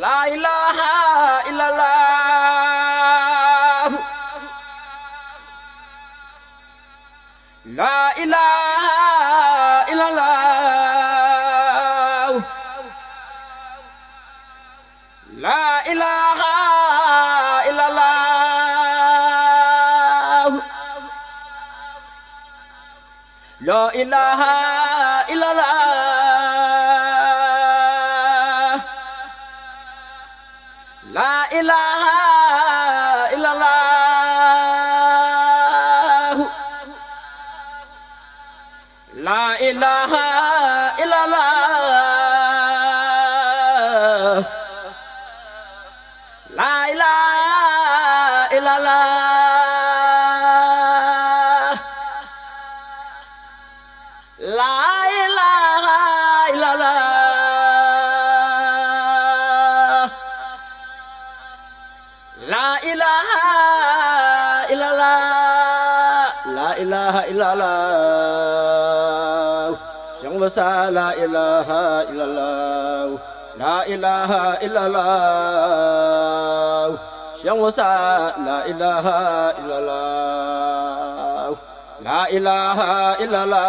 La ilaha illallah. La ilaha illallah. La ilaha illallah. La ilaha illallah. La ilaha illallah. La ilaha illallah. La ilaha illallah. La ilaha illallah. La ilaha illallah. La ilaha illallah. Yang besar la ilaha illallah. La ilaha illallah. Yang besar la ilaha illallah. La ilaha illallah.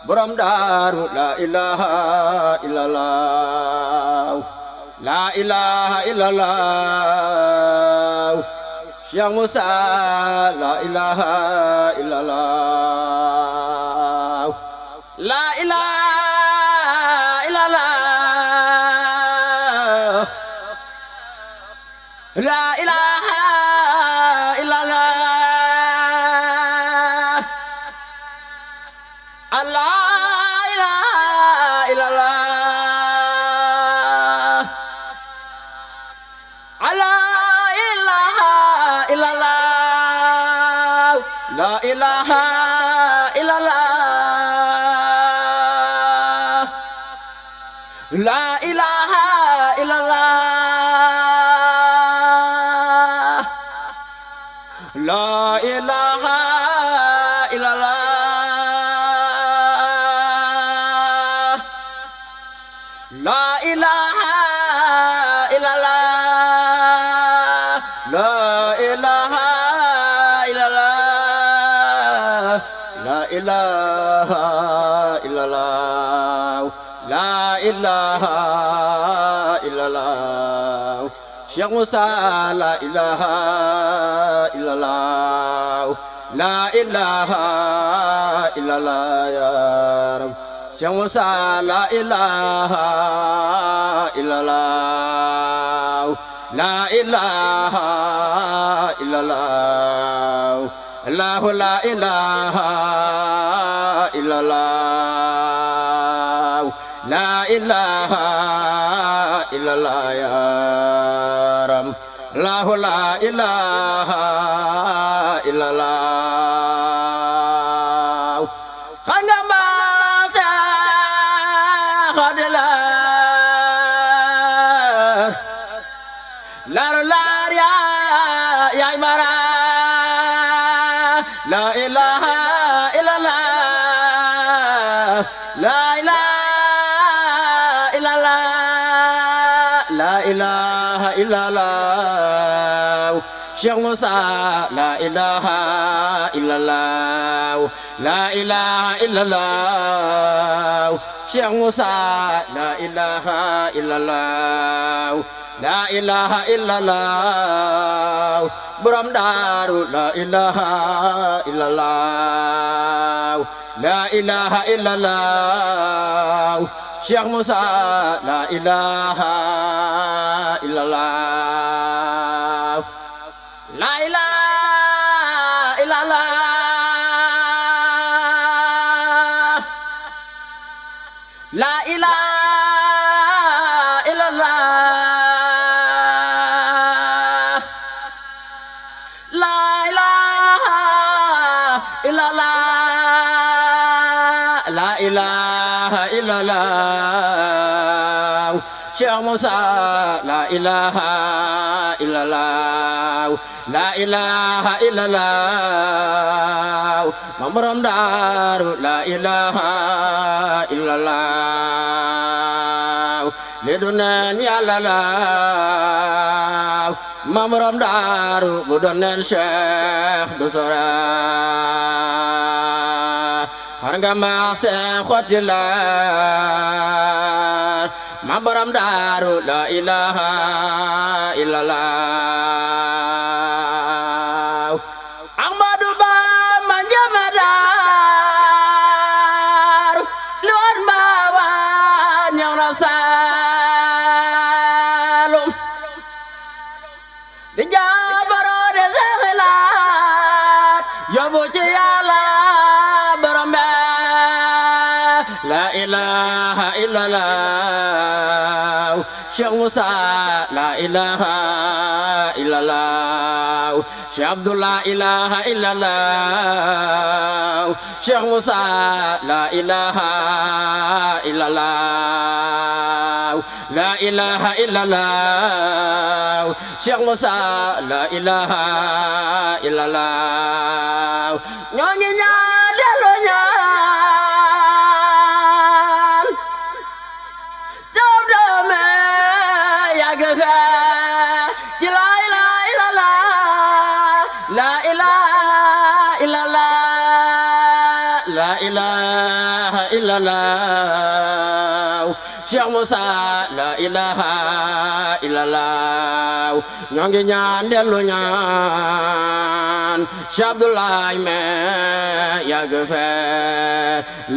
Borom Daaru la ilaha illallah. La ilaha illallah. Yang Musa la ilaha illallah. La ilaha illallah. La ilaha illallah. Allah ilaha illallah. Allah ilaha illallah. La ilaha illallah. La ilaha illallah. La ilaha illallah. La ilaha illallah. La ilaha illallah. La ilaha illallah. La ilaha illallah. Syekh Musa la ilaha illallah. La ilaha illallah ya Rabb. Syekh Musa la ilaha illallah. La ilaha illallah. Allah la ilaha illallah. La ilaha illallah ya Rabb. Allah la ilaha illallah. Khanda masa khadlar. Lar lar ya mara. La ilaha illallah. La ilaha illallah. La ilaha illallah. Syekh Musa la ilaha illallah. La ilaha illallah. Syekh Musa la ilaha illallah. La ilaha illallah. Borom Daaru la ilaha illallah. La ilaha illallah. Syekh Musa la ilaha illallah. La ilaha illallah. La ilaha illallah. La ilaha illallah. La ilaha illallah. Syekh Musa la ilaha illallah. La ilaha illallah. Borom Daaru la ilaha illallah. li du neen yàlla la ma borom daaru bu doon neen Cheikh du sora xar nga maax seen xotti la ma borom daaru la ilaha illallah Ahmadu Bamba njëme daaru li woon baaba ñëw na Saalum di jaabaro de sexilaat yóbbu ci Yàlla borom be la ilaha illallah Cheikh Moussa la ilaha illallah Cheikh Abdullah ilaha illallah Cheikh Moussa la ilaha illallah la ilaha illallah Cheikh Moussa la ilaha illallah ñoo ngi ñaan dellu ñaan soob doome yàgg fe ci la ilaha illallah la ilaha illallah la ilaha illallah Cheikh Moussa la ilaha illallah ñoo ngi ñaan dellu ñaan Cheikh Abdoulaye me yàgg fe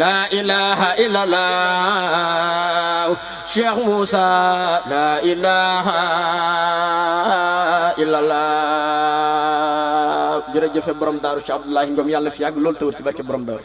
la ilaha illallah Cheikh Moussa la ilaha illallah jërëjëf borom daaru Cheikh Abdoulaye Ngom yàlla na fi yàgg loolu tawër ci barke borom daaru